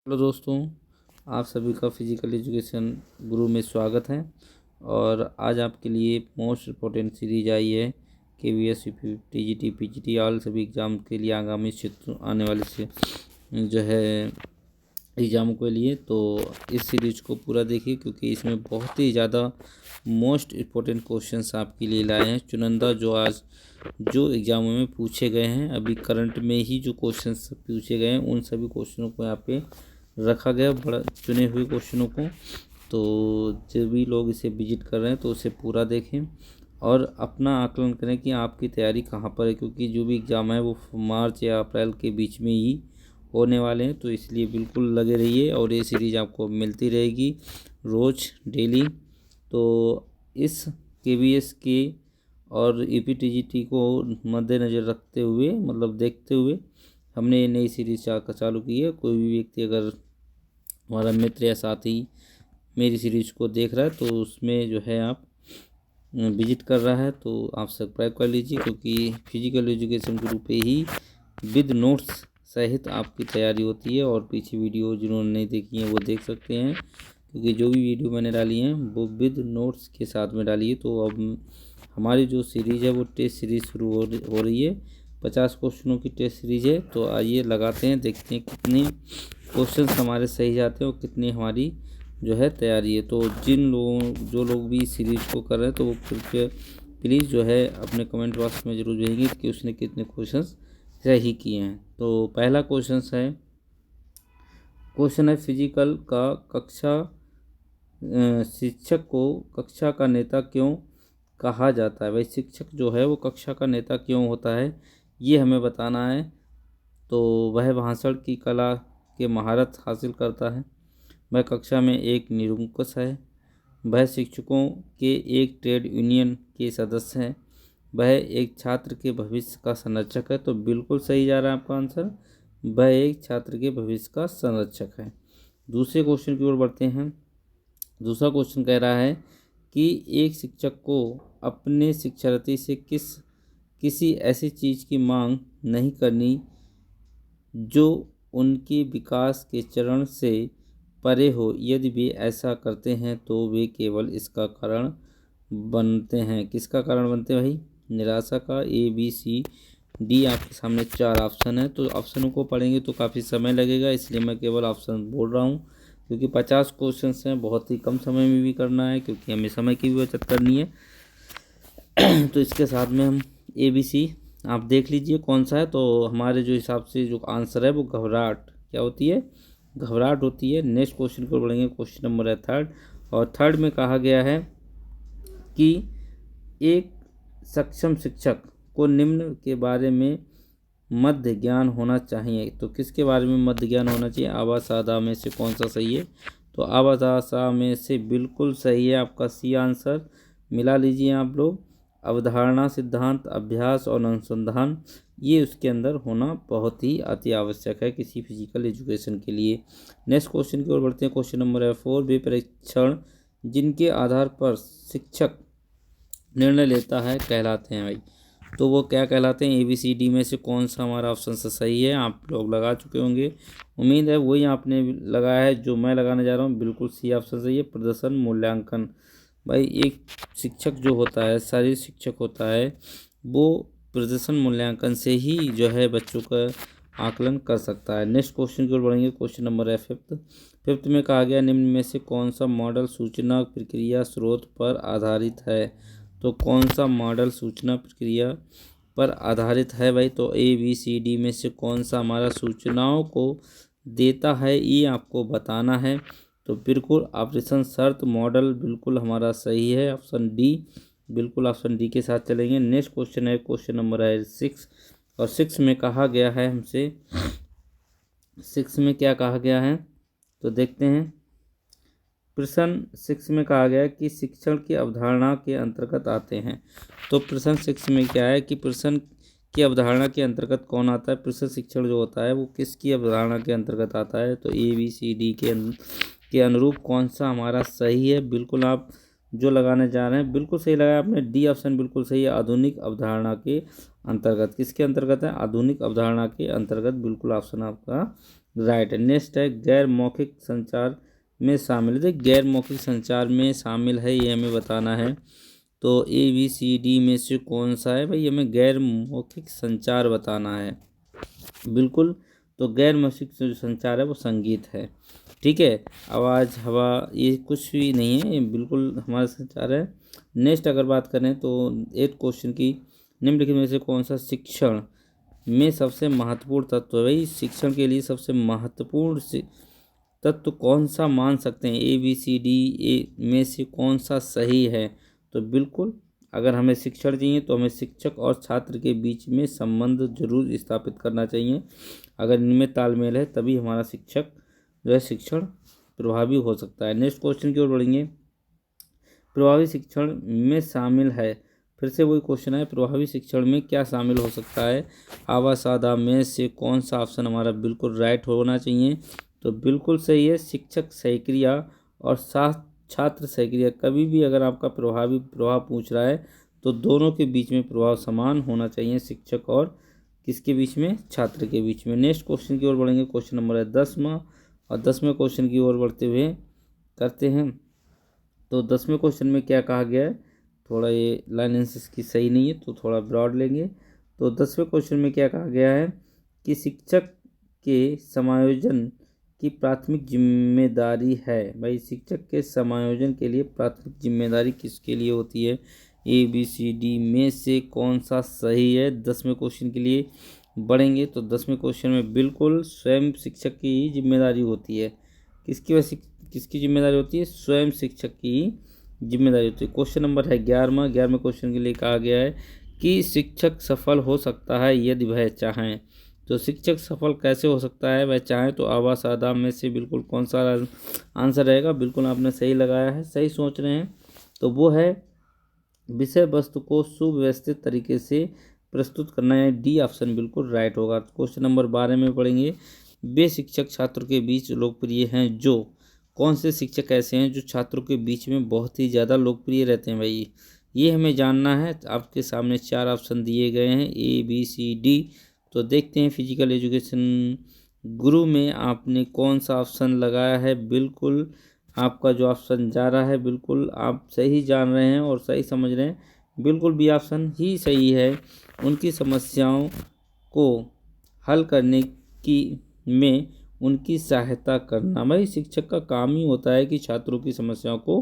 Hello दोस्तों, आप सभी का फिजिकल एजुकेशन गुरु में स्वागत है। और आज आपके लिए मोस्ट इम्पोर्टेंट सीरीज आई है KVS TGT PGT ऑल सभी एग्ज़ाम के लिए आगामी क्षेत्र आने वाले से जो है एग्ज़ाम के लिए। तो इस सीरीज को पूरा देखिए क्योंकि इसमें बहुत ही ज़्यादा मोस्ट इम्पोर्टेंट क्वेश्चंस आपके लिए लाए हैं, चुनिंदा जो एग्ज़ामों में पूछे गए हैं। अभी करंट में ही जो क्वेश्चंस पूछे गए हैं उन सभी क्वेश्चनों को यहाँ पे रखा गया, बड़ा चुने हुए क्वेश्चनों को। तो जो भी लोग इसे विजिट कर रहे हैं तो उसे पूरा देखें और अपना आकलन करें कि आपकी तैयारी कहाँ पर है, क्योंकि जो भी एग्ज़ाम है वो मार्च या अप्रैल के बीच में ही होने वाले हैं। तो इसलिए बिल्कुल लगे रहिए और ये सीरीज़ आपको मिलती रहेगी रोज़ डेली। तो इस KVS के और EPTGT को मद्देनज़र रखते हुए, मतलब देखते हुए, हमने ये नई सीरीज चालू की है। कोई भी व्यक्ति अगर हमारा मित्र या साथी मेरी सीरीज को देख रहा है तो उसमें जो है आप विजिट कर रहा है तो आप सब्सक्राइब कर लीजिए, क्योंकि फिजिकल एजुकेशन गुरु पे ही विद नोट्स सहित आपकी तैयारी होती है। और पीछे वीडियो जिन्होंने नहीं देखी है वो देख सकते हैं, क्योंकि जो भी वीडियो मैंने डाली हैं वो विद नोट्स के साथ में डाली है। तो अब हमारी जो सीरीज़ है वो टेस्ट सीरीज़ शुरू हो रही है। 50 क्वेश्चनों की टेस्ट सीरीज़ है। तो आइए लगाते हैं, देखते हैं कितने क्वेश्चन हमारे सही जाते हैं और कितनी हमारी जो है तैयारी है। तो जो लोग भी इस सीरीज़ को कर रहे हैं तो वो प्लीज़ जो है अपने कमेंट बॉक्स में ज़रूर भेजेंगे कि उसने कितने क्वेश्चन सही किए हैं। तो पहला क्वेश्चन है फिजिकल का शिक्षक को कक्षा का नेता क्यों कहा जाता है। भाई शिक्षक जो है वो कक्षा का नेता क्यों होता है ये हमें बताना है। तो वह भाषण की कला के महारत हासिल करता है, वह कक्षा में एक निरंकुश है, वह शिक्षकों के एक ट्रेड यूनियन के सदस्य हैं, वह एक छात्र के भविष्य का संरक्षक है। तो बिल्कुल सही जा रहा है आपका आंसर, वह एक छात्र के भविष्य का संरक्षक है। दूसरे क्वेश्चन की ओर बढ़ते हैं। दूसरा क्वेश्चन कह रहा है कि एक शिक्षक को अपने शिक्षार्थी से किसी ऐसी चीज़ की मांग नहीं करनी जो उनके विकास के चरण से परे हो। यदि वे ऐसा करते हैं तो वे केवल इसका कारण बनते हैं। किसका कारण बनते हैं भाई? निराशा का। ABCD आपके सामने 4 ऑप्शन है। तो ऑप्शनों को पढ़ेंगे तो काफ़ी समय लगेगा, इसलिए मैं केवल ऑप्शन बोल रहा हूँ, क्योंकि 50 क्वेश्चन हैं, बहुत ही कम समय में भी करना है, क्योंकि हमें समय की भी बचत करनी है। तो इसके साथ में हम ABC आप देख लीजिए कौन सा है। तो हमारे जो हिसाब से जो आंसर है वो घबराहट क्या होती है? घबराहट होती है। नेक्स्ट क्वेश्चन को बढ़ेंगे। क्वेश्चन नंबर है थर्ड, और थर्ड में कहा गया है कि एक सक्षम शिक्षक को निम्न के बारे में मध्य ज्ञान होना चाहिए। तो किसके बारे में मध्य ज्ञान होना चाहिए? आवासादा में से कौन सा सही है? तो आवासादा में से बिल्कुल सही है आपका C आंसर। मिला लीजिए आप लोग। अवधारणा, सिद्धांत, अभ्यास और अनुसंधान, ये उसके अंदर होना बहुत ही अति आवश्यक है किसी फिजिकल एजुकेशन के लिए। नेक्स्ट क्वेश्चन की ओर बढ़ते हैं। क्वेश्चन नंबर है 4, वे परीक्षण जिनके आधार पर शिक्षक निर्णय लेता है कहलाते हैं। भाई तो वो क्या कहलाते हैं? ABCD में से कौन सा हमारा ऑप्शन से सही है? आप लोग लगा चुके होंगे, उम्मीद है वही आपने लगाया है जो मैं लगाने जा रहा हूँ। बिल्कुल C ऑप्शन सही है, प्रदर्शन मूल्यांकन। भाई एक शिक्षक जो होता है, शारीरिक शिक्षक होता है, वो प्रदर्शन मूल्यांकन से ही जो है बच्चों का आकलन कर सकता है। नेक्स्ट क्वेश्चन की ओर बढ़ेंगे। क्वेश्चन नंबर है फिफ्थ में कहा गया निम्न में से कौन सा मॉडल सूचना प्रक्रिया स्रोत पर आधारित है। तो कौन सा मॉडल सूचना प्रक्रिया पर आधारित है भाई? तो ABCD में से कौन सा हमारा सूचनाओं को देता है ये आपको बताना है। तो बिल्कुल ऑपरेशन शर्त मॉडल बिल्कुल हमारा सही है, ऑप्शन D। बिल्कुल ऑप्शन D के साथ चलेंगे। नेक्स्ट क्वेश्चन है, क्वेश्चन नंबर है 6, और 6 में कहा गया है हमसे, 6 में क्या कहा गया है तो देखते हैं। प्रश्न 6 में कहा गया है कि शिक्षण की अवधारणा के अंतर्गत आते हैं। तो प्रश्न 6 में क्या है कि प्रश्न की अवधारणा के अंतर्गत कौन आता है? प्रश्न शिक्षण जो होता है वो किसकी अवधारणा के अंतर्गत आता है? तो ABCD के अनुरूप कौन सा हमारा सही है? बिल्कुल आप जो लगाने जा रहे हैं बिल्कुल सही लगाया आपने। D ऑप्शन बिल्कुल सही है, आधुनिक अवधारणा के अंतर्गत। किसके अंतर्गत है? आधुनिक अवधारणा के अंतर्गत। बिल्कुल ऑप्शन आपका राइट है। नेक्स्ट है गैर मौखिक संचार में शामिल है। देखिए गैर मौखिक संचार में शामिल है, ये हमें बताना है। तो ABCD में से कौन सा है भाई, हमें गैर मौखिक संचार बताना है। बिल्कुल, तो गैर मौखिक जो संचार है वो संगीत है। ठीक है, आवाज़, हवा, ये कुछ भी नहीं है, ये बिल्कुल हमारा संचार है। नेक्स्ट अगर बात करें तो 8 क्वेश्चन की, निम्नलिखित में से कौन सा शिक्षण में सबसे महत्वपूर्ण तत्व है। भाई शिक्षण के लिए सबसे महत्वपूर्ण तत्व कौन सा मान सकते हैं, ABCD में से कौन सा सही है। तो बिल्कुल अगर हमें शिक्षण चाहिए तो हमें शिक्षक और छात्र के बीच में संबंध जरूर स्थापित करना चाहिए। अगर इनमें तालमेल है तभी हमारा शिक्षक जो है शिक्षण प्रभावी हो सकता है। नेक्स्ट क्वेश्चन की ओर बढ़ेंगे। प्रभावी शिक्षण में शामिल है, फिर से वही क्वेश्चन है, प्रभावी शिक्षण में क्या शामिल हो सकता है। आवासादा में से कौन सा ऑप्शन हमारा बिल्कुल राइट होना चाहिए। तो बिल्कुल सही है, शिक्षक सहक्रिया और छात्र सहक्रिया। कभी भी अगर आपका प्रभावी प्रभाव पूछ रहा है तो दोनों के बीच में प्रभाव समान होना चाहिए, शिक्षक और किसके बीच में, छात्र के बीच में। नेक्स्ट क्वेश्चन की ओर बढ़ेंगे। क्वेश्चन नंबर है 10वां, और 10वें क्वेश्चन की ओर बढ़ते हुए करते हैं। तो 10वें क्वेश्चन में क्या कहा गया है, थोड़ा ये लाइन आंसर की सही नहीं है तो थोड़ा ब्रॉड लेंगे। तो 10वें क्वेश्चन में क्या कहा गया है कि शिक्षक के समायोजन की प्राथमिक जिम्मेदारी है। भाई शिक्षक के समायोजन के लिए प्राथमिक जिम्मेदारी किसके लिए होती है। ABCD में से कौन सा सही है। 10वें क्वेश्चन के लिए बढ़ेंगे तो 10वें क्वेश्चन में बिल्कुल स्वयं शिक्षक की ही जिम्मेदारी होती है। किसकी जिम्मेदारी होती है, स्वयं शिक्षक की जिम्मेदारी होती है। क्वेश्चन नंबर है 11वें क्वेश्चन के लिए कहा गया है कि शिक्षक सफल हो सकता है यदि वह चाहें। तो शिक्षक सफल कैसे हो सकता है, वह चाहें। तो आवास आदाब में से बिल्कुल कौन सा आंसर रहेगा, बिल्कुल आपने सही लगाया है, सही सोच रहे हैं। तो वो है विषय वस्तु को सुव्यवस्थित तरीके से प्रस्तुत करना है, D ऑप्शन बिल्कुल राइट होगा। क्वेश्चन नंबर 12 में पढ़ेंगे। वे शिक्षक छात्रों के बीच लोकप्रिय हैं जो, कौन से शिक्षक ऐसे हैं जो छात्रों के बीच में बहुत ही ज़्यादा लोकप्रिय रहते हैं। भाई ये हमें जानना है। आपके सामने 4 ऑप्शन दिए गए हैं ABCD। तो देखते हैं फिजिकल एजुकेशन गुरु में आपने कौन सा ऑप्शन लगाया है। बिल्कुल आपका जो ऑप्शन जा रहा है बिल्कुल आप सही जान रहे हैं और सही समझ रहे हैं, बिल्कुल भी ऑप्शन ही सही है। उनकी समस्याओं को हल करने की में उनकी सहायता करना। भाई शिक्षक का काम ही होता है कि छात्रों की समस्याओं को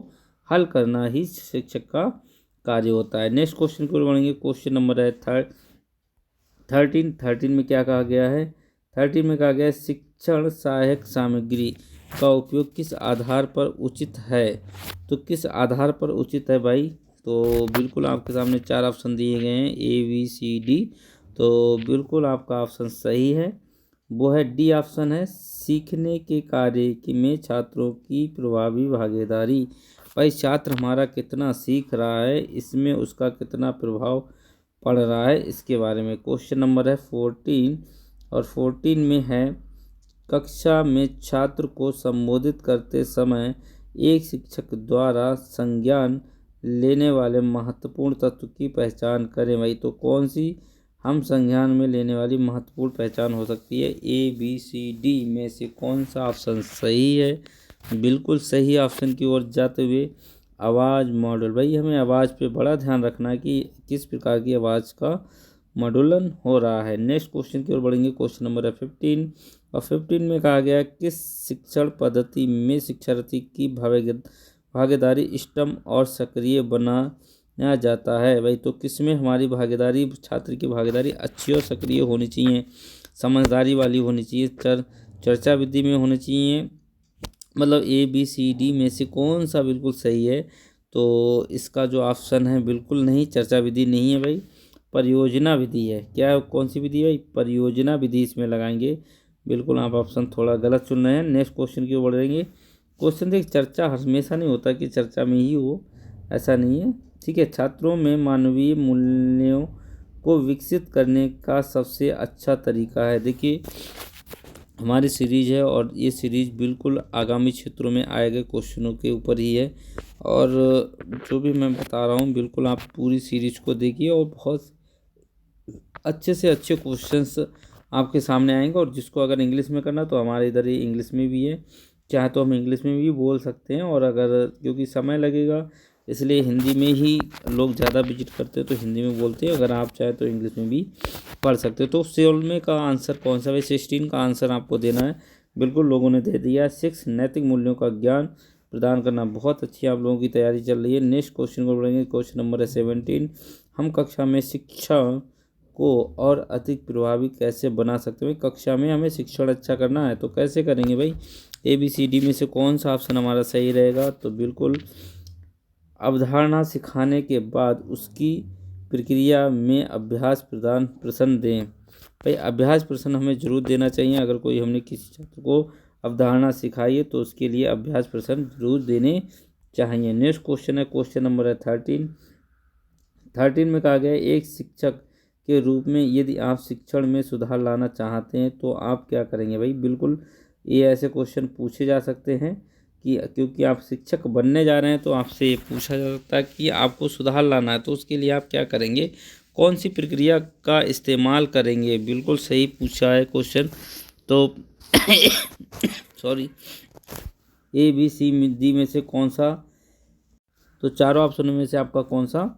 हल करना ही शिक्षक का कार्य होता है। नेक्स्ट क्वेश्चन को बढ़ेंगे। क्वेश्चन नंबर है 13 में क्या कहा गया है। 13 में कहा गया है शिक्षण सहायक सामग्री का उपयोग किस आधार पर उचित है। तो किस आधार पर उचित है भाई, तो बिल्कुल आपके सामने 4 ऑप्शन दिए गए हैं ABCD। तो बिल्कुल आपका ऑप्शन सही है, वो है D ऑप्शन है, सीखने के कार्य में छात्रों की प्रभावी भागीदारी। भाई छात्र हमारा कितना सीख रहा है, इसमें उसका कितना प्रभाव पढ़ रहा है, इसके बारे में। क्वेश्चन नंबर है 14, और 14 में है कक्षा में छात्र को संबोधित करते समय एक शिक्षक द्वारा संज्ञान लेने वाले महत्वपूर्ण तत्व की पहचान करें। भाई तो कौन सी हम संज्ञान में लेने वाली महत्वपूर्ण पहचान हो सकती है। ABCD में से कौन सा ऑप्शन सही है। बिल्कुल सही ऑप्शन की ओर जाते हुए आवाज़ मॉडल। भाई हमें आवाज़ पे बड़ा ध्यान रखना है कि किस प्रकार की आवाज़ का मॉडुलन हो रहा है। नेक्स्ट क्वेश्चन की ओर बढ़ेंगे। क्वेश्चन नंबर है 15, और 15 में कहा गया किस शिक्षण पद्धति में शिक्षार्थी की भागीदारी स्टम और सक्रिय बनाया जाता है। भाई तो किस में हमारी भागीदारी, छात्र की भागीदारी अच्छी और सक्रिय होनी चाहिए, समझदारी वाली होनी चाहिए, चर्चा विधि में होनी चाहिए। मतलब ABCD में से कौन सा बिल्कुल सही है। तो इसका जो ऑप्शन है बिल्कुल नहीं, चर्चा विधि नहीं है भाई, परियोजना विधि है। क्या कौन सी विधि है भाई, परियोजना विधि इसमें लगाएंगे। बिल्कुल आप ऑप्शन थोड़ा गलत चुन रहे हैं। नेक्स्ट क्वेश्चन की ओर बढ़ेंगे। क्वेश्चन देख, चर्चा हमेशा नहीं होता कि चर्चा में ही हो, ऐसा नहीं है। ठीक है, छात्रों में मानवीय मूल्यों को विकसित करने का सबसे अच्छा तरीका है। देखिए हमारी सीरीज़ है और ये सीरीज़ बिल्कुल आगामी क्षेत्रों में आए गए क्वेश्चनों के ऊपर ही है, और जो भी मैं बता रहा हूँ बिल्कुल आप पूरी सीरीज़ को देखिए और बहुत अच्छे से अच्छे क्वेश्चंस आपके सामने आएंगे। और जिसको अगर इंग्लिश में करना तो हमारे इधर ही इंग्लिश में भी है, चाहे तो हम इंग्लिश में भी बोल सकते हैं, और अगर क्योंकि समय लगेगा इसलिए हिंदी में ही लोग ज़्यादा विजिट करते हैं तो हिंदी में बोलते हैं। अगर आप चाहे तो इंग्लिश में भी पढ़ सकते हो। तो 16 का आंसर कौन सा भाई? 16 का आंसर आपको देना है। बिल्कुल लोगों ने दे दिया। 6 नैतिक मूल्यों का ज्ञान प्रदान करना। बहुत अच्छी आप लोगों की तैयारी चल रही है। नेक्स्ट क्वेश्चन को बढ़ेंगे। क्वेश्चन नंबर है 17। हम कक्षा में शिक्षा को और अधिक प्रभावी कैसे बना सकते हैं? कक्षा में हमें शिक्षण अच्छा करना है तो कैसे करेंगे भाई? ABCD में से कौन सा ऑप्शन हमारा सही रहेगा? तो बिल्कुल अवधारणा सिखाने के बाद उसकी प्रक्रिया में अभ्यास प्रदान प्रश्न दें। भाई अभ्यास प्रश्न हमें जरूर देना चाहिए। अगर कोई हमने किसी छात्र को अवधारणा सिखाई है तो उसके लिए अभ्यास प्रश्न जरूर देने चाहिए। नेक्स्ट क्वेश्चन है, क्वेश्चन नंबर है 13 में कहा गया है, एक शिक्षक के रूप में यदि आप शिक्षण में सुधार लाना चाहते हैं तो आप क्या करेंगे? भाई बिल्कुल ये ऐसे क्वेश्चन पूछे जा सकते हैं कि क्योंकि आप शिक्षक बनने जा रहे हैं तो आपसे ये पूछा जा सकता है कि आपको सुधार लाना है तो उसके लिए आप क्या करेंगे, कौन सी प्रक्रिया का इस्तेमाल करेंगे। बिल्कुल सही पूछा है क्वेश्चन। तो सॉरी, ABCD में से कौन सा, तो चारों ऑप्शनों में से आपका कौन सा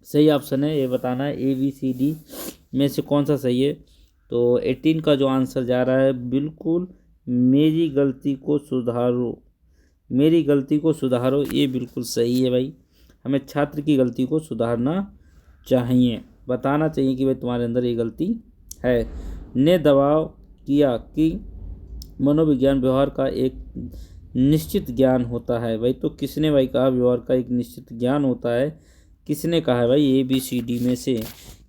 सही ऑप्शन है ये बताना है। ABCD में से कौन सा सही है? तो 18 का जो आंसर जा रहा है, बिल्कुल मेरी गलती को सुधारो, मेरी गलती को सुधारो, ये बिल्कुल सही है भाई। हमें छात्र की गलती को सुधारना चाहिए, बताना चाहिए कि भाई तुम्हारे अंदर ये गलती है। ने दबाव किया कि मनोविज्ञान व्यवहार का एक निश्चित ज्ञान होता है। भाई तो किसने भाई कहा व्यवहार का एक निश्चित ज्ञान होता है? किसने कहा है भाई? ABCD में से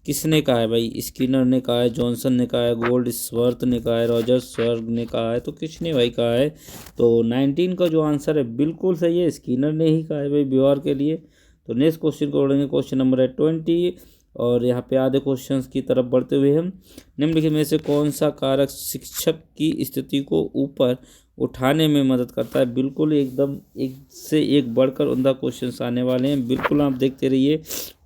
किसने कहा है भाई? स्किनर ने कहा है, जॉनसन ने कहा है, गोल्डस्वर्थ ने कहा है, रॉजर्सबर्ग ने कहा है, तो किसने भाई कहा है? तो 19 का जो आंसर है बिल्कुल सही है, स्किनर ने ही कहा है भाई व्यवहार के लिए। तो नेक्स्ट क्वेश्चन को बढ़ेंगे। क्वेश्चन नंबर है 20 और यहाँ पे आधे क्वेश्चंस की तरफ बढ़ते हुए हम निम्नलिखित में से कौन सा कारक शिक्षक की स्थिति को ऊपर उठाने में मदद करता है? बिल्कुल एकदम एक से एक बढ़कर उम्दा क्वेश्चंस आने वाले हैं। बिल्कुल आप देखते रहिए,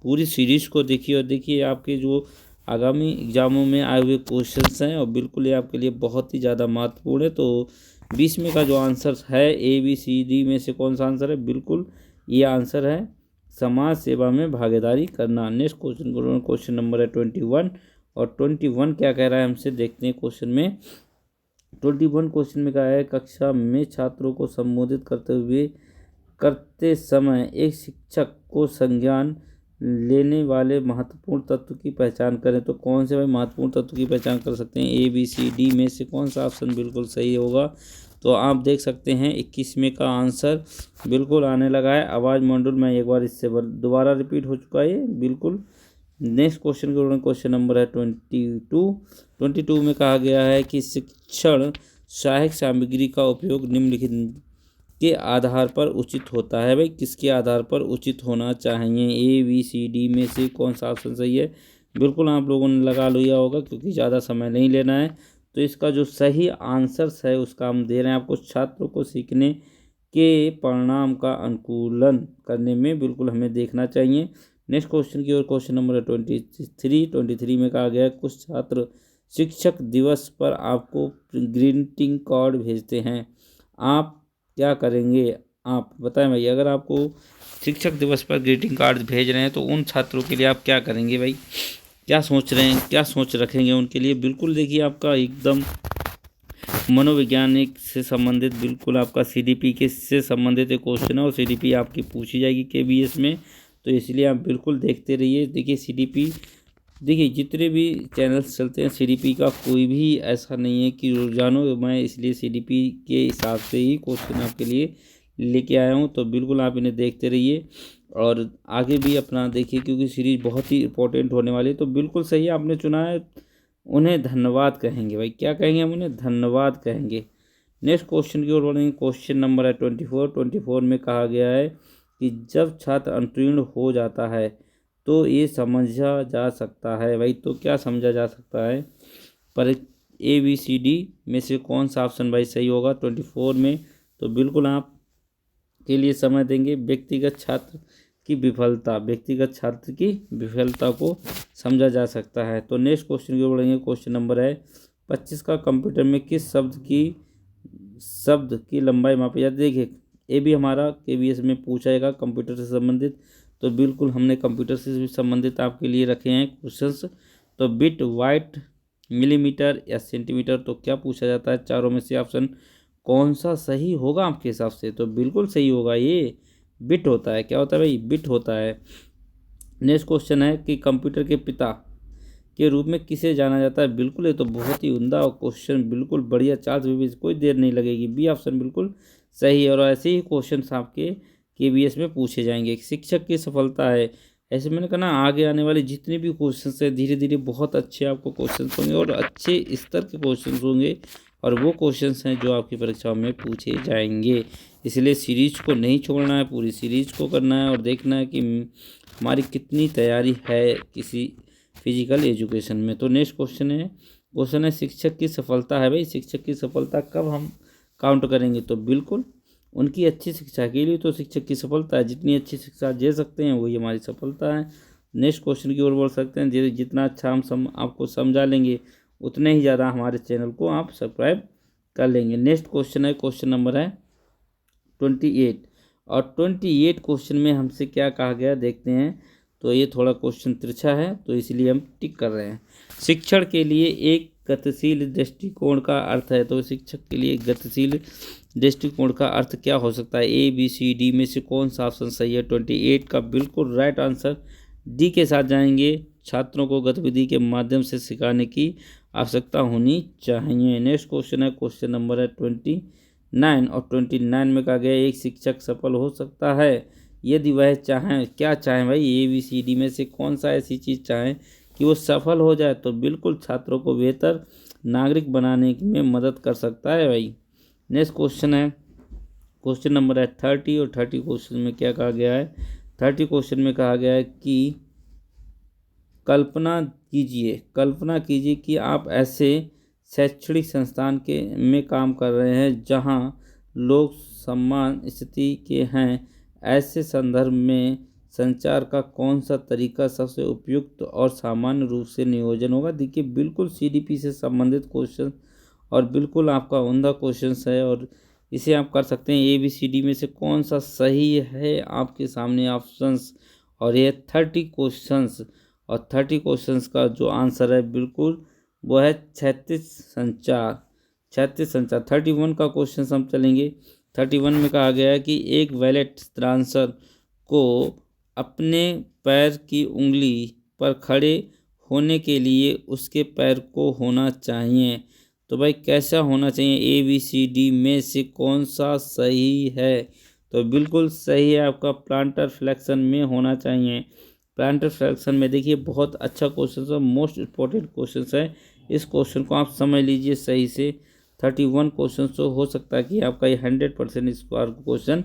पूरी सीरीज़ को देखिए और देखिए आपके जो आगामी एग्जामों में आए हुए क्वेश्चंस हैं और बिल्कुल ये आपके लिए बहुत ही ज़्यादा महत्वपूर्ण है। तो 20 में का जो आंसर है ABCD में से कौन सा आंसर है? बिल्कुल ये आंसर है समाज सेवा में भागीदारी करना। नेक्स्ट क्वेश्चन को, क्वेश्चन नंबर है 21 और 21 क्या कह रहा है हमसे देखते हैं क्वेश्चन में। 21 क्वेश्चन में कहा है, कक्षा में छात्रों को संबोधित करते समय एक शिक्षक को संज्ञान लेने वाले महत्वपूर्ण तत्व की पहचान करें। तो कौन से भाई महत्वपूर्ण तत्व की पहचान कर सकते हैं? ABCD में से कौन सा ऑप्शन बिल्कुल सही होगा? तो आप देख सकते हैं 21 का आंसर बिल्कुल आने लगा है। आवाज़ मॉड्यूल में एक बार इससे दोबारा रिपीट हो चुका है बिल्कुल। नेक्स्ट क्वेश्चन के क्वेश्चन नंबर है 22 में कहा गया है कि शिक्षण सहायक सामग्री का उपयोग निम्नलिखित के आधार पर उचित होता है। भाई किसके आधार पर उचित होना चाहिए? ABCD में से कौन सा ऑप्शन सही है? बिल्कुल आप लोगों ने लगा लिया होगा क्योंकि ज़्यादा समय नहीं लेना है। तो इसका जो सही आंसर है उसका हम दे रहे हैं आपको। छात्रों को सीखने के परिणाम का अनुकूलन करने में बिल्कुल हमें देखना चाहिए। नेक्स्ट क्वेश्चन की ओर, क्वेश्चन नंबर है 23 में कहा गया है, कुछ छात्र शिक्षक दिवस पर आपको ग्रीटिंग कार्ड भेजते हैं, आप क्या करेंगे? आप बताएं भाई, अगर आपको शिक्षक दिवस पर ग्रीटिंग कार्ड भेज रहे हैं तो उन छात्रों के लिए आप क्या करेंगे भाई? क्या सोच रहे हैं, क्या सोच रखेंगे उनके लिए? बिल्कुल देखिए आपका एकदम मनोवैज्ञानिक से संबंधित, बिल्कुल आपका CDP के से संबंधित एक क्वेश्चन है और CDP आपकी पूछी जाएगी KBS में, तो इसलिए आप बिल्कुल देखते रहिए। देखिए CDP, देखिए जितने भी चैनल्स चलते हैं CDP का कोई भी ऐसा नहीं है कि रुझानों मैं, इसलिए CDP के हिसाब से ही क्वेश्चन आपके लिए लेके आया हूँ। तो बिल्कुल आप इन्हें देखते रहिए और आगे भी अपना देखिए क्योंकि सीरीज बहुत ही इंपॉर्टेंट होने वाली है। तो बिल्कुल सही आपने चुना है, उन्हें धन्यवाद कहेंगे भाई। क्या कहेंगे हम? उन्हें धन्यवाद कहेंगे। नेक्स्ट क्वेश्चन की ओर बढ़ेंगे। क्वेश्चन नंबर है 24 में कहा गया है कि जब छात्र अनुत्तीर्ण हो जाता है तो ये समझा जा सकता है। भाई तो क्या समझा जा सकता है? पर ABCD में से कौन सा ऑप्शन भाई सही होगा 24 में? तो बिल्कुल आप के लिए समय देंगे। व्यक्तिगत छात्र की विफलता, व्यक्तिगत छात्र की विफलता को समझा जा सकता है। तो नेक्स्ट क्वेश्चन की ओर बढ़ेंगे। क्वेश्चन नंबर है 25 का कंप्यूटर में किस शब्द की लंबाई मापी जाती है। देखिए ये भी हमारा KVS में पूछा जाएगा कंप्यूटर से संबंधित, तो बिल्कुल हमने कंप्यूटर से भी संबंधित आपके लिए रखे हैं क्वेश्चंस। तो बिट, वाइट, मिलीमीटर या सेंटीमीटर, तो क्या पूछा जाता है चारों में से ऑप्शन कौन सा सही होगा आपके हिसाब से। तो बिल्कुल सही होगा, ये बिट होता है। क्या होता है भाई, बिट होता है। नेक्स्ट क्वेश्चन है कि कंप्यूटर के पिता के रूप में किसे जाना जाता है। बिल्कुल ये तो बहुत ही उम्दा क्वेश्चन, बिल्कुल बढ़िया। चार्ल्स बेबेज, कोई देर नहीं लगेगी, बी ऑप्शन बिल्कुल सही है। और ऐसे ही क्वेश्चन आपके KVS में पूछे जाएंगे। शिक्षक की सफलता है, ऐसे मैंने कहा ना, आगे आने वाले जितने भी क्वेश्चन है धीरे धीरे बहुत अच्छे आपको क्वेश्चन होंगे और अच्छे स्तर के क्वेश्चन होंगे, और वो क्वेश्चंस हैं जो आपकी परीक्षाओं में पूछे जाएंगे। इसलिए सीरीज को नहीं छोड़ना है, पूरी सीरीज को करना है और देखना है कि हमारी कितनी तैयारी है किसी फिजिकल एजुकेशन में। तो नेक्स्ट क्वेश्चन है शिक्षक की सफलता है। भाई शिक्षक की सफलता कब हम काउंट करेंगे। तो बिल्कुल उनकी अच्छी शिक्षा के लिए तो शिक्षक की सफलता है। जितनी अच्छी शिक्षा दे सकते हैं वही हमारी सफलता है। नेक्स्ट क्वेश्चन की ओर बढ़ सकते हैं। जितना अच्छा हम आपको समझा लेंगे उतने ही ज़्यादा हमारे चैनल को आप सब्सक्राइब कर लेंगे। नेक्स्ट क्वेश्चन है, क्वेश्चन नंबर है 28, और 28 क्वेश्चन में हमसे क्या कहा गया देखते हैं। तो ये थोड़ा क्वेश्चन तिरछा है तो इसलिए हम टिक कर रहे हैं। शिक्षण के लिए एक गतिशील दृष्टिकोण का अर्थ है। तो शिक्षक के लिए गतिशील दृष्टिकोण का अर्थ क्या हो सकता है। ABCD में से कौन सा ऑप्शन सही है। 28 का बिल्कुल राइट आंसर डी के साथ जाएंगे। छात्रों को गतिविधि के माध्यम से सिखाने की आवश्यकता होनी चाहिए। नेक्स्ट क्वेश्चन है, क्वेश्चन नंबर है 29, और 29 में कहा गया एक शिक्षक सफल हो सकता है यदि वह चाहें। क्या चाहें भाई, ABCD में से कौन सा ऐसी चीज़ चाहें कि वो सफल हो जाए। तो बिल्कुल छात्रों को बेहतर नागरिक बनाने में मदद कर सकता है भाई। नेक्स्ट क्वेश्चन है, क्वेश्चन नंबर है 30, और 30 क्वेश्चन में क्या कहा गया है। 30 क्वेश्चन में कहा गया है कि कल्पना कीजिए कि आप ऐसे शैक्षणिक संस्थान में काम कर रहे हैं जहां लोग समान स्थिति के हैं। ऐसे संदर्भ में संचार का कौन सा तरीका सबसे उपयुक्त और सामान्य रूप से नियोजन होगा। देखिए बिल्कुल CDP से संबंधित क्वेश्चन और बिल्कुल आपका उम्दा क्वेश्चन है, और इसे आप कर सकते हैं। ABCD में से कौन सा सही है आपके सामने ऑप्शंस, और ये 30 क्वेश्चंस, और 30 क्वेश्चंस का जो आंसर है बिल्कुल वो है क्षैतिज संचार। 31 का क्वेश्चन हम चलेंगे। 31 में कहा गया है कि एक वैलेट डांसर को अपने पैर की उंगली पर खड़े होने के लिए उसके पैर को होना चाहिए। तो भाई कैसा होना चाहिए, ABCD में से कौन सा सही है। तो बिल्कुल सही है आपका प्लांटर फ्लेक्शन में होना चाहिए। प्लांटर फ्लेक्शन में देखिए बहुत अच्छा क्वेश्चन है, मोस्ट इम्पोर्टेंट क्वेश्चन है। इस क्वेश्चन को आप समझ लीजिए सही से। 31 क्वेश्चन तो हो सकता है कि आपका ये 100% स्कोर क्वेश्चन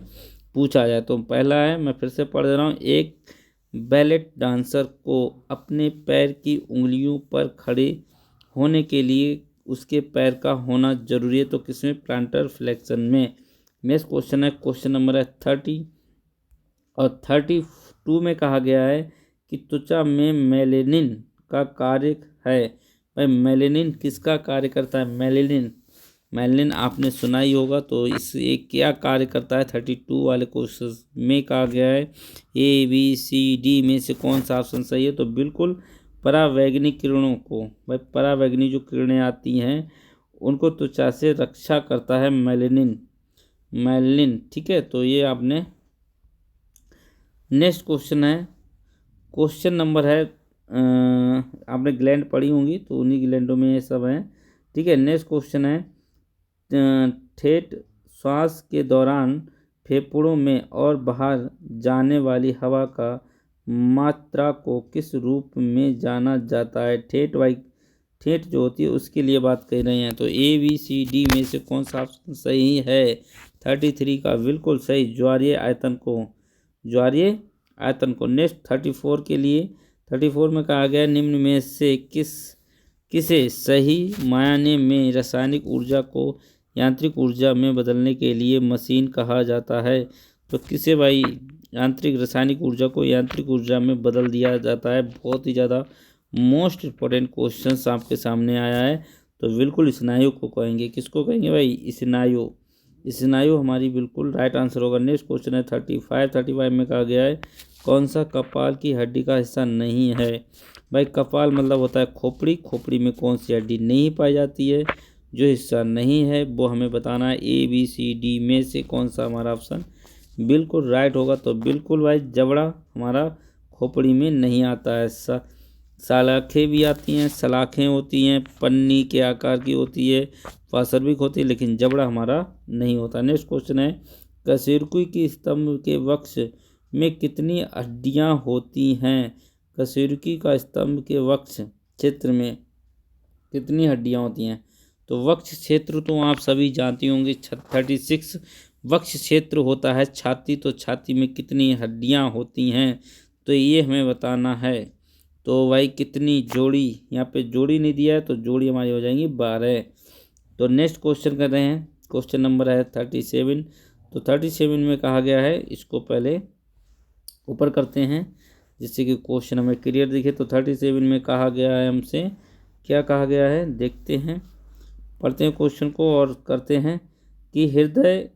पूछा जाए। तो पहला है, मैं फिर से पढ़ दे रहा हूँ, एक बैलेट डांसर को अपने पैर की उंगलियों पर खड़े होने के लिए उसके पैर का होना जरूरी है। तो किसमें, प्लांटर फ्लेक्शन में। नेक्स्ट क्वेश्चन है, क्वेश्चन नंबर है 30, और 32 में कहा गया है कि त्वचा में मेलेनिन का कार्य है। भाई मेलेनिन किसका कार्य करता है। मेलेनिन आपने सुना ही होगा। तो इसे क्या कार्य करता है 32 वाले क्वेश्चन में कहा गया है। ABCD में से कौन सा ऑप्शन सही है। तो बिल्कुल परावैंगनिक किरणों को, भाई परावैंगनिक जो किरणें आती हैं उनको त्वचा से रक्षा करता है मेलेनिन। ठीक है, तो ये आपने। नेक्स्ट क्वेश्चन है, क्वेश्चन नंबर है, आपने ग्लैंड पढ़ी होंगी तो उन्हीं ग्लैंडों में ये सब है। ठीक है, नेक्स्ट क्वेश्चन है, ठेठ श्वास के दौरान फेफड़ों में और बाहर जाने वाली हवा का मात्रा को किस रूप में जाना जाता है। ठेठ जो होती है उसके लिए बात कर रहे हैं। तो ABCD में से कौन सा ऑप्शन सही है। 33 का बिल्कुल सही, ज्वारीय आयतन को। नेक्स्ट 34 के लिए, 34 में कहा गया निम्न में से किसे सही मायने में रासायनिक ऊर्जा को यांत्रिक ऊर्जा में बदलने के लिए मशीन कहा जाता है। तो किसे भाई, यांत्रिक रासायनिक ऊर्जा को यांत्रिक ऊर्जा में बदल दिया जाता है। बहुत ही ज़्यादा मोस्ट इम्पोर्टेंट क्वेश्चन आपके सामने आया है। तो बिल्कुल स्नायु को कहेंगे, किसको कहेंगे भाई? स्नायु। स्नायु हमारी बिल्कुल राइट आंसर होगा। नेक्स्ट क्वेश्चन है 35 में कहा गया है कौन सा कपाल की हड्डी का हिस्सा नहीं है? भाई कपाल मतलब होता है खोपड़ी, खोपड़ी में कौन सी हड्डी नहीं पाई जाती है? जो हिस्सा नहीं है वो हमें बताना है। ABCD में से कौन सा हमारा ऑप्शन बिल्कुल राइट होगा? तो बिल्कुल भाई जबड़ा हमारा खोपड़ी में नहीं आता है। सलाखें भी आती हैं, सलाखें होती हैं, पन्नी के आकार की होती है, पार्श्विक होती है, लेकिन जबड़ा हमारा नहीं होता। नेक्स्ट क्वेश्चन है कशेरुकी की स्तंभ के वक्ष में कितनी हड्डियां होती हैं? कशेरुकी का स्तंभ के वक्ष क्षेत्र में कितनी हड्डियां होती हैं? तो वक्ष क्षेत्र तो आप सभी जानते होंगे 36 वक्ष क्षेत्र होता है छाती। तो छाती में कितनी हड्डियां होती हैं तो ये हमें बताना है। तो भाई कितनी जोड़ी, यहाँ पे जोड़ी नहीं दिया है तो जोड़ी हमारी हो जाएंगी 12। तो नेक्स्ट क्वेश्चन कर रहे हैं, क्वेश्चन नंबर है 37। तो 37 में कहा गया है, इसको पहले ऊपर करते हैं जिससे कि क्वेश्चन हमें क्लियर दिखे। तो 37 में कहा गया है हमसे, क्या कहा गया है देखते हैं, पढ़ते हैं क्वेश्चन को और करते हैं कि हृदय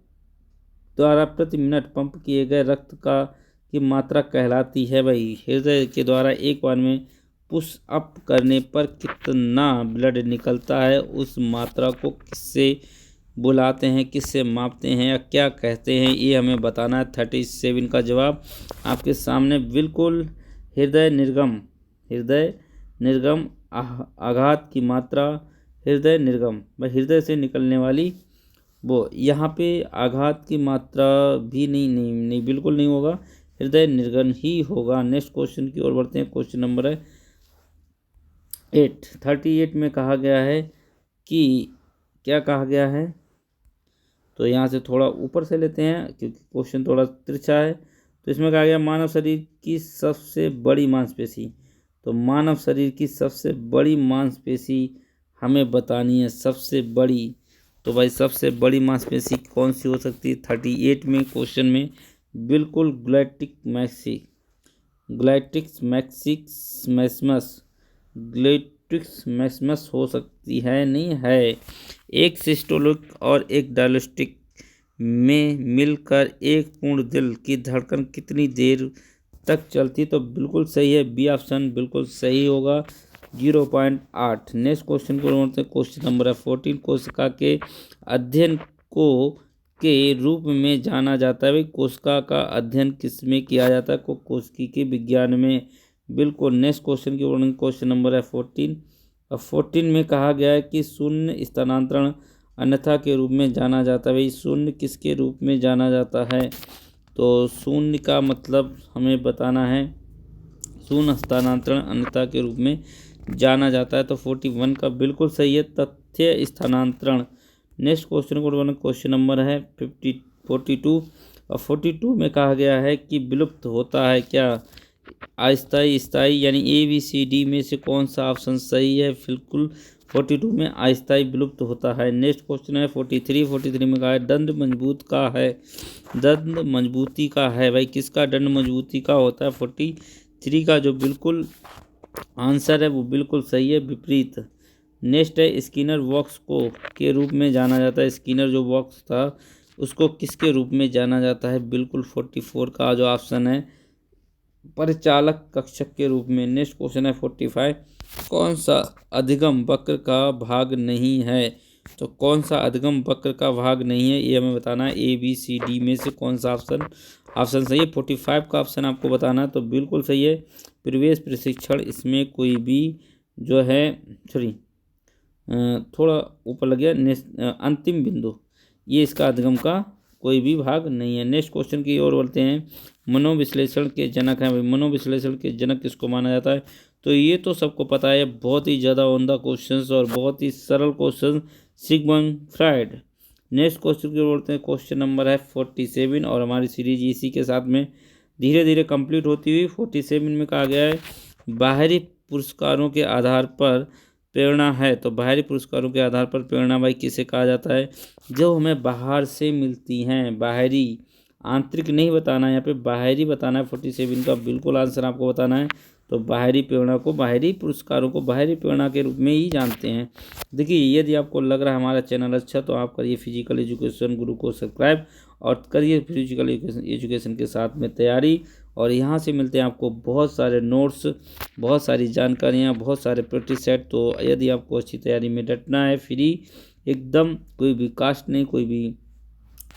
द्वारा प्रति मिनट पंप किए गए रक्त का की मात्रा कहलाती है। भाई हृदय के द्वारा एक बार में पुश अप करने पर कितना ब्लड निकलता है, उस मात्रा को किससे बुलाते हैं, किससे मापते हैं या क्या कहते हैं, ये हमें बताना है। 37 का जवाब आपके सामने बिल्कुल हृदय निर्गम आघात की मात्रा, हृदय निर्गम भाई हृदय से निकलने वाली वो, यहाँ पे आघात की मात्रा भी नहीं बिल्कुल नहीं होगा, हृदय निर्गम ही होगा। नेक्स्ट क्वेश्चन की ओर बढ़ते हैं। क्वेश्चन नंबर है 38 में कहा गया है कि क्या कहा गया है, तो यहाँ से थोड़ा ऊपर से लेते हैं क्योंकि क्वेश्चन थोड़ा तिरछा है। तो इसमें कहा गया मानव शरीर की सबसे बड़ी मांसपेशी। तो मानव शरीर की सबसे बड़ी मांसपेशी हमें बतानी है, सबसे बड़ी। तो भाई सबसे बड़ी मांसपेशी कौन सी हो सकती है 38 में क्वेश्चन में? बिल्कुल ग्लैटिक्स मैक्सिमस हो सकती है, नहीं है। एक सिस्टोलिक और एक डायस्टोलिक में मिलकर एक पूर्ण दिल की धड़कन कितनी देर तक चलती? तो बिल्कुल सही है, बी ऑप्शन बिल्कुल सही होगा, 0.8। नेक्स्ट क्वेश्चन को बोलते हैं, क्वेश्चन नंबर है 14। कोशिका के अध्ययन को के रूप में जाना जाता है। भाई कोशिका का अध्ययन किस में किया जाता है? कोशिकीय विज्ञान में। बिल्कुल। नेक्स्ट क्वेश्चन की ओर क्वेश्चन नंबर है 14। अब 14 में कहा गया है कि शून्य स्थानांतरण अन्यथा के रूप में जाना जाता है। भाई शून्य किसके रूप में जाना जाता है? तो शून्य का मतलब हमें बताना है, शून्य स्थानांतरण अन्यथा के रूप में जाना जाता है। तो 41 का बिल्कुल सही है, तथ्य स्थानांतरण। नेक्स्ट क्वेश्चन को क्वेश्चन नंबर है 42। और 42 में कहा गया है कि विलुप्त होता है क्या? अस्थायी, स्थायी, यानी ABCD में से कौन सा ऑप्शन सही है? बिल्कुल 42 में अस्थायी विलुप्त होता है। नेक्स्ट क्वेश्चन है 43 में कहा है दंड मजबूत का है, दंड मजबूती का है। भाई किसका दंड मजबूती का होता है? 43 का जो बिल्कुल आंसर है वो बिल्कुल सही है, विपरीत। नेक्स्ट है स्किनर बॉक्स को के रूप में जाना जाता है। स्किनर जो बॉक्स था उसको किसके रूप में जाना जाता है? बिल्कुल 44 का जो ऑप्शन है, परिचालक कक्षक के रूप में। नेक्स्ट क्वेश्चन है 45। कौन सा अधिगम वक्र का भाग नहीं है? तो कौन सा अधिगम वक्र का भाग नहीं है ये हमें बताना है। ABCD में से कौन सा ऑप्शन सही है? 45 का ऑप्शन आपको बताना है। तो बिल्कुल सही है, प्रवेश प्रशिक्षण। इसमें कोई भी जो है थोड़ा ऊपर लग गया, अंतिम बिंदु, ये इसका अधिगम का कोई भी भाग नहीं है। नेक्स्ट क्वेश्चन की ओर बढ़ते हैं। मनोविश्लेषण के जनक हैं। मनोविश्लेषण के जनक किसको माना जाता है? तो ये तो सबको पता है, बहुत ही ज़्यादा ऑन द क्वेश्चन और बहुत ही सरल question, Sigmund Freud. Next question की ओर बढ़ते हैं। क्वेश्चन नंबर है 47 और हमारी सीरीज इसी के साथ में धीरे धीरे कंप्लीट होती हुई 47 में कहा गया है बाहरी पुरस्कारों के आधार पर प्रेरणा है। तो बाहरी पुरस्कारों के आधार पर प्रेरणा भाई किसे कहा जाता है? जो हमें बाहर से मिलती हैं, बाहरी आंतरिक नहीं बताना है, यहाँ पे बाहरी बताना है। 47 का बिल्कुल आंसर आपको बताना है। तो बाहरी प्रेरणा को, बाहरी पुरस्कारों को बाहरी प्रेरणा के रूप में ही जानते हैं। देखिए, यदि आपको लग रहा है हमारा चैनल अच्छा, तो आप करिए फिजिकल एजुकेशन गुरु को सब्सक्राइब और करिए फिजिकल एजुकेशन के साथ में तैयारी। और यहाँ से मिलते हैं आपको बहुत सारे नोट्स, बहुत सारी जानकारियाँ, बहुत सारे प्रैक्टिस सेट। तो यदि आपको अच्छी तैयारी में डटना है, फ्री एकदम, कोई भी कास्ट नहीं, कोई भी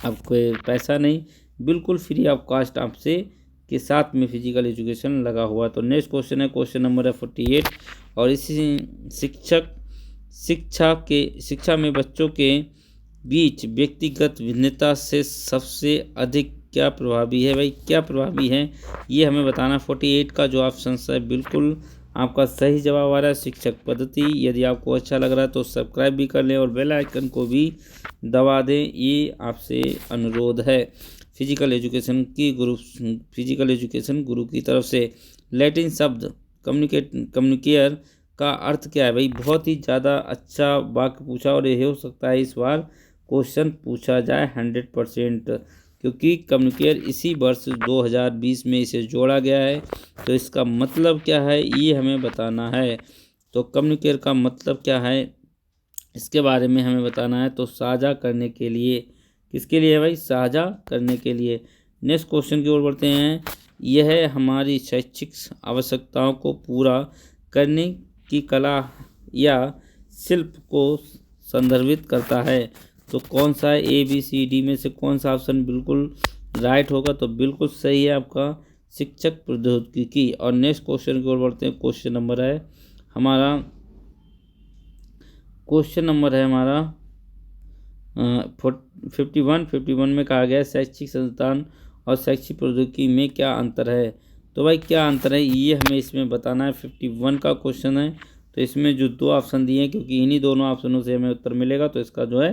आपको पैसा नहीं, बिल्कुल फ्री ऑफ कास्ट आपसे के साथ में फिजिकल एजुकेशन लगा हुआ। तो नेक्स्ट क्वेश्चन है, क्वेश्चन नंबर है 48। और इसी शिक्षा में बच्चों के बीच व्यक्तिगत भिन्नता से सबसे अधिक क्या प्रभावी है? भाई क्या प्रभावी है ये हमें बताना। 48 का जो ऑप्शन है बिल्कुल आपका सही जवाब आ रहा है, शिक्षक पद्धति। यदि आपको अच्छा लग रहा है तो सब्सक्राइब भी कर लें और बेल आइकन को भी दबा दें, ये आपसे अनुरोध है। फिजिकल एजुकेशन गुरु की तरफ से लैटिन शब्द कम्युनिकेयर का अर्थ क्या है? भाई बहुत ही ज़्यादा अच्छा वाक्य पूछा और ये हो सकता है इस बार क्वेश्चन पूछा जाए 100%, क्योंकि कम्युनिकेयर इसी वर्ष 2020 में इसे जोड़ा गया है। तो इसका मतलब क्या है ये हमें बताना है। तो कम्युनिकेयर का मतलब क्या है इसके बारे में हमें बताना है। तो साझा करने के लिए, किसके लिए है भाई? साझा करने के लिए। नेक्स्ट क्वेश्चन की ओर बढ़ते हैं। यह हमारी शैक्षिक आवश्यकताओं को पूरा करने की कला या शिल्प को संदर्भित करता है। तो कौन सा है? ABCD में से कौन सा ऑप्शन बिल्कुल राइट होगा? तो बिल्कुल सही है आपका शिक्षक प्रौद्योगिकी। और नेक्स्ट क्वेश्चन की ओर बढ़ते हैं। क्वेश्चन नंबर है हमारा 51 में कहा गया है शैक्षिक संस्थान और शैक्षिक प्रौद्योगिकी में क्या अंतर है? तो भाई क्या अंतर है ये हमें इसमें बताना है। 51 का क्वेश्चन है। तो इसमें जो दो ऑप्शन दिए हैं, क्योंकि इन्हीं दोनों ऑप्शनों से हमें उत्तर मिलेगा, तो इसका जो है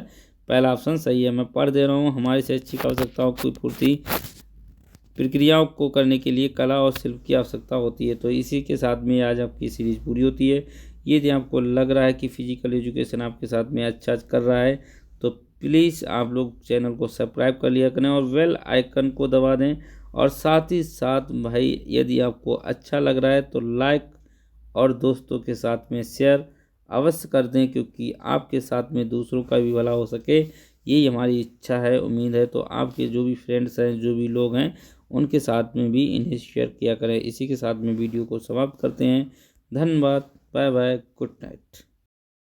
पहला ऑप्शन सही है। मैं पढ़ दे रहा हूँ। हमारी शैक्षिक आवश्यकताओं की पूर्ति प्रक्रियाओं को करने के लिए कला और शिल्प की आवश्यकता होती है। तो इसी के साथ में आज आपकी सीरीज पूरी होती है। यदि आपको लग रहा है कि फिजिकल एजुकेशन आपके साथ में अच्छा कर रहा है, तो प्लीज़ आप लोग चैनल को सब्सक्राइब कर लिया करें और बेल आइकन को दबा दें। और साथ ही साथ भाई यदि आपको अच्छा लग रहा है तो लाइक और दोस्तों के साथ में शेयर अवश्य कर दें, क्योंकि आपके साथ में दूसरों का भी भला हो सके, यही हमारी इच्छा है, उम्मीद है। तो आपके जो भी फ्रेंड्स हैं, जो भी लोग हैं, उनके साथ में भी इन्हें शेयर किया करें। इसी के साथ में वीडियो को समाप्त करते हैं। धन्यवाद, बाय बाय, गुड नाइट।